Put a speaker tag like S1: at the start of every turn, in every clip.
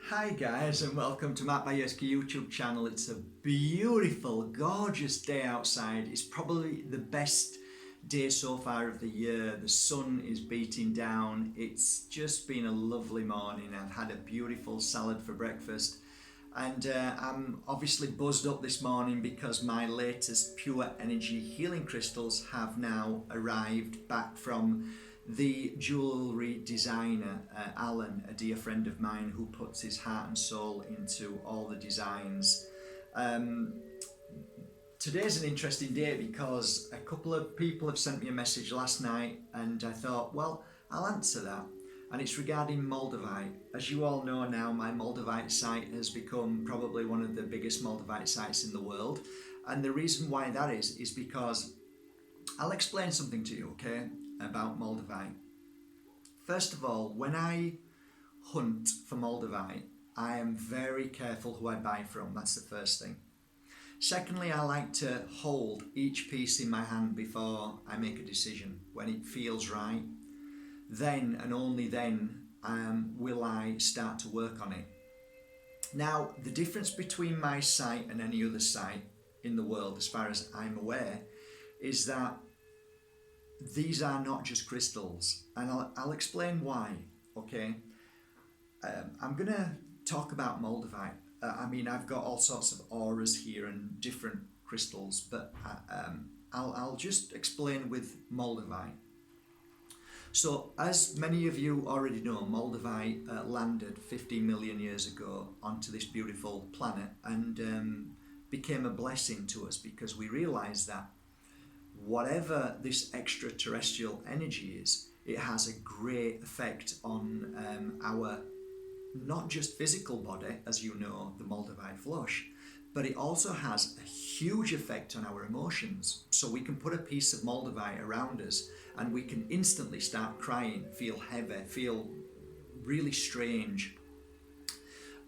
S1: Hi guys and welcome to Matt Bayeski YouTube channel. It's a beautiful, gorgeous day outside. It's probably the best day so far of the year. The sun is beating down. It's just been a lovely morning. I've had a beautiful salad for breakfast and I'm obviously buzzed up this morning because my latest pure energy healing crystals have now arrived back from the jewellery designer Alan, a dear friend of mine who puts his heart and soul into all the designs. Today's an interesting day because a couple of people have sent me a message last night and I thought, well, I'll answer that. And it's regarding Moldavite. As you all know now, my Moldavite site has become probably one of the biggest Moldavite sites in the world. And the reason why that is because I'll explain something to you, okay, about Moldavite. First of all, when I hunt for Moldavite, I am very careful who I buy from. That's the first thing. Secondly, I like to hold each piece in my hand before I make a decision. When it feels right, then and only then will I start to work on it. Now, the difference between my site and any other site in the world, as far as I'm aware, is that these are not just crystals, and I'll explain why, okay? I'm going to talk about Moldavite. I've got all sorts of auras here and different crystals, but I'll just explain with Moldavite. So, as many of you already know, Moldavite landed 15 million years ago onto this beautiful planet and became a blessing to us because we realised that whatever this extraterrestrial energy is, it has a great effect on our not just physical body, as you know, the Moldavite flush, but it also has a huge effect on our emotions. So we can put a piece of Moldavite around us and we can instantly start crying, feel heavy, feel really strange.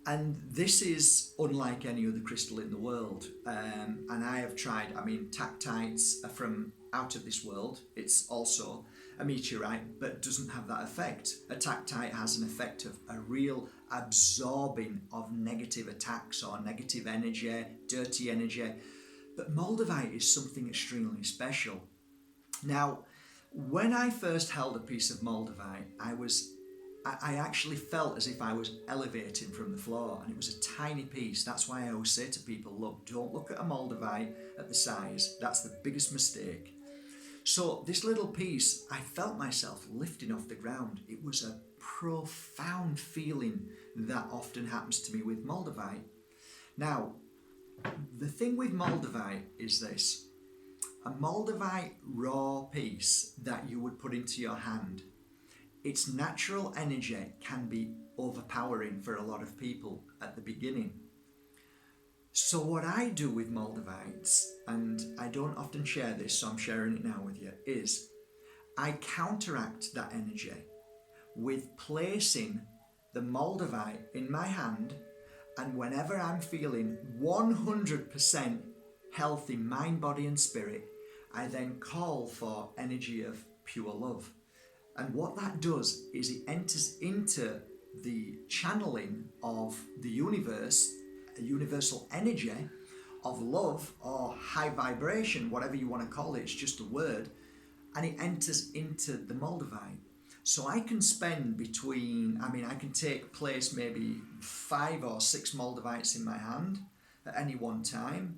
S1: And this is unlike any other crystal in the world. And I have tried, Tactites are from out of this world. It's also a meteorite, but doesn't have that effect. A Tactite has an effect of a real absorbing of negative attacks or negative energy, dirty energy. But Moldavite is something extremely special. Now, when I first held a piece of Moldavite, I actually felt as if I was elevating from the floor, and it was a tiny piece. That's why I always say to people, look, don't look at a Moldavite at the size. That's the biggest mistake. So this little piece, I felt myself lifting off the ground. It was a profound feeling that often happens to me with Moldavite. Now, the thing with Moldavite is this. A Moldavite raw piece that you would put into your hand, its natural energy can be overpowering for a lot of people at the beginning. So what I do with Moldavites, and I don't often share this, so I'm sharing it now with you, is I counteract that energy with placing the Moldavite in my hand, and whenever I'm feeling 100% healthy mind, body and spirit, I then call for energy of pure love. And what that does is it enters into the channeling of the universe, a universal energy of love or high vibration, whatever you want to call it, it's just a word, and it enters into the Moldavite. So I can spend I can take place maybe 5 or 6 Moldavites in my hand at any one time,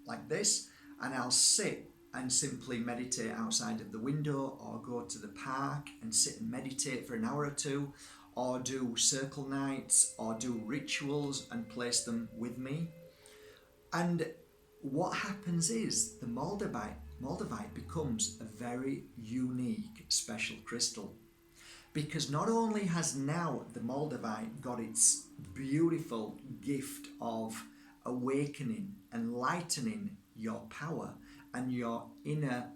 S1: like this, and I'll sit and simply meditate outside of the window or go to the park and sit and meditate for an hour or two, or do circle nights or do rituals and place them with me. And what happens is the Moldavite becomes a very unique special crystal, because not only has now the Moldavite got its beautiful gift of awakening, enlightening your power and your inner,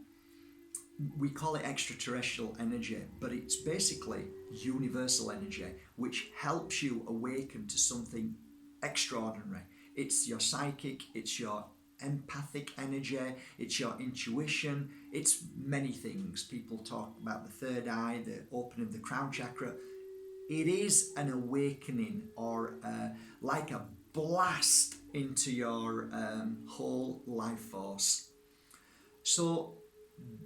S1: we call it extraterrestrial energy, but it's basically universal energy, which helps you awaken to something extraordinary. It's your psychic, it's your empathic energy, it's your intuition, it's many things. People talk about the third eye, the opening of the crown chakra. It is an awakening, or like a blast into your whole life force. So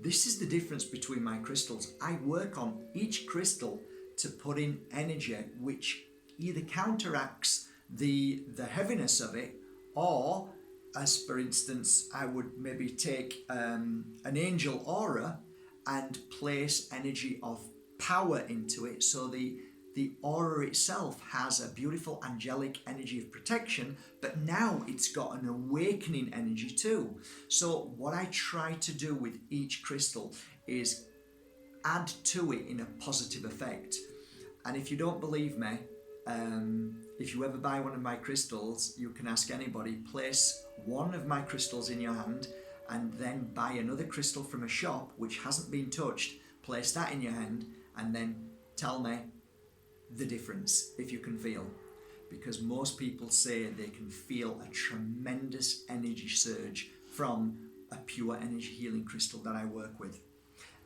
S1: this is the difference between my crystals. I work on each crystal to put in energy which either counteracts the heaviness of it, or, as for instance, I would maybe take an angel aura and place energy of power into it, so the aura itself has a beautiful angelic energy of protection, but now it's got an awakening energy too. So what I try to do with each crystal is add to it in a positive effect. And if you don't believe me, if you ever buy one of my crystals, you can ask anybody, place one of my crystals in your hand and then buy another crystal from a shop which hasn't been touched, place that in your hand, and then tell me the difference, if you can feel. Because most people say they can feel a tremendous energy surge from a pure energy healing crystal that I work with.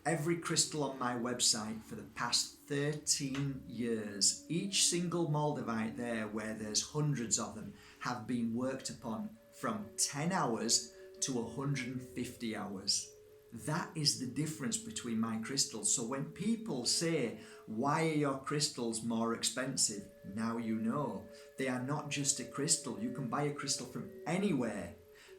S1: Every crystal on my website for the past 13 years, each single Moldavite there, where there's hundreds of them, have been worked upon from 10 hours to 150 hours. That is the difference between my crystals. So when people say, why are your crystals more expensive? Now you know. They are not just a crystal. You can buy a crystal from anywhere,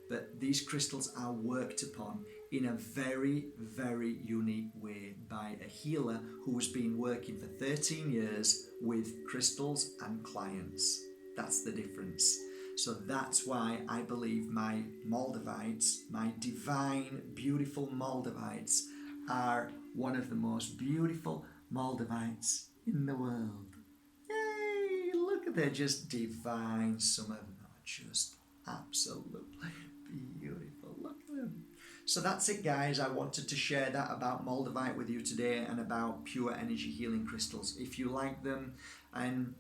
S1: but these crystals are worked upon in a very, very unique way by a healer who has been working for 13 years with crystals and clients. That's the difference. So that's why I believe my Moldavites, my divine, beautiful Moldavites, are one of the most beautiful Moldavites in the world. Yay! Look at, they're just divine. Some of them are just absolutely beautiful. Look at them. So that's it, guys. I wanted to share that about Moldavite with you today and about pure energy healing crystals. If you like them, and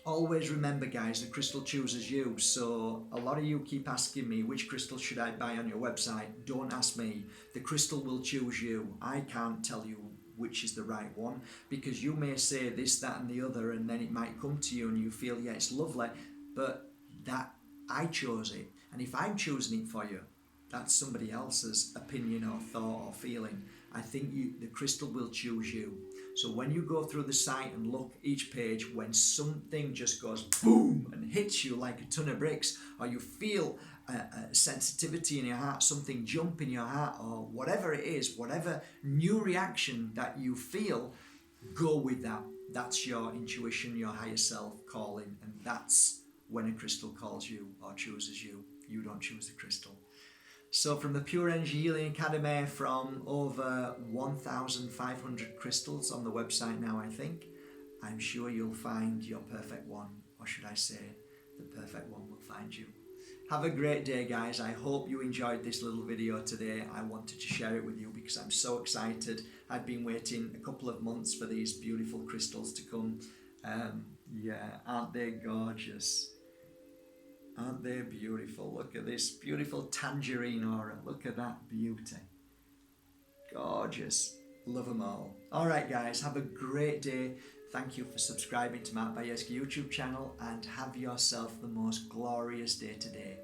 S1: always remember, guys, the crystal chooses you. So a lot of you keep asking me, which crystal should I buy on your website? Don't ask me. The crystal will choose you. I can't tell you which is the right one, because you may say this, that and the other, and then it might come to you and you feel, yeah, it's lovely, but that I chose it. And if I'm choosing it for you, that's somebody else's opinion or thought or feeling. I think the crystal will choose you. So when you go through the site and look each page, when something just goes boom and hits you like a ton of bricks, or you feel a sensitivity in your heart, something jump in your heart, or whatever it is, whatever new reaction that you feel, go with that. That's your intuition, your higher self calling, and that's when a crystal calls you or chooses you. You don't choose the crystal. So from the Pure Energy Healing Academy, from over 1,500 crystals on the website now, I think, I'm sure you'll find your perfect one, or should I say, the perfect one will find you. Have a great day, guys. I hope you enjoyed this little video today. I wanted to share it with you because I'm so excited. I've been waiting a couple of months for these beautiful crystals to come. Yeah, aren't they gorgeous? Aren't they beautiful? Look at this beautiful tangerine aura. Look at that beauty. Gorgeous. Love them all. All right, guys, have a great day. Thank you for subscribing to Mark Bajerski YouTube channel, and have yourself the most glorious day today.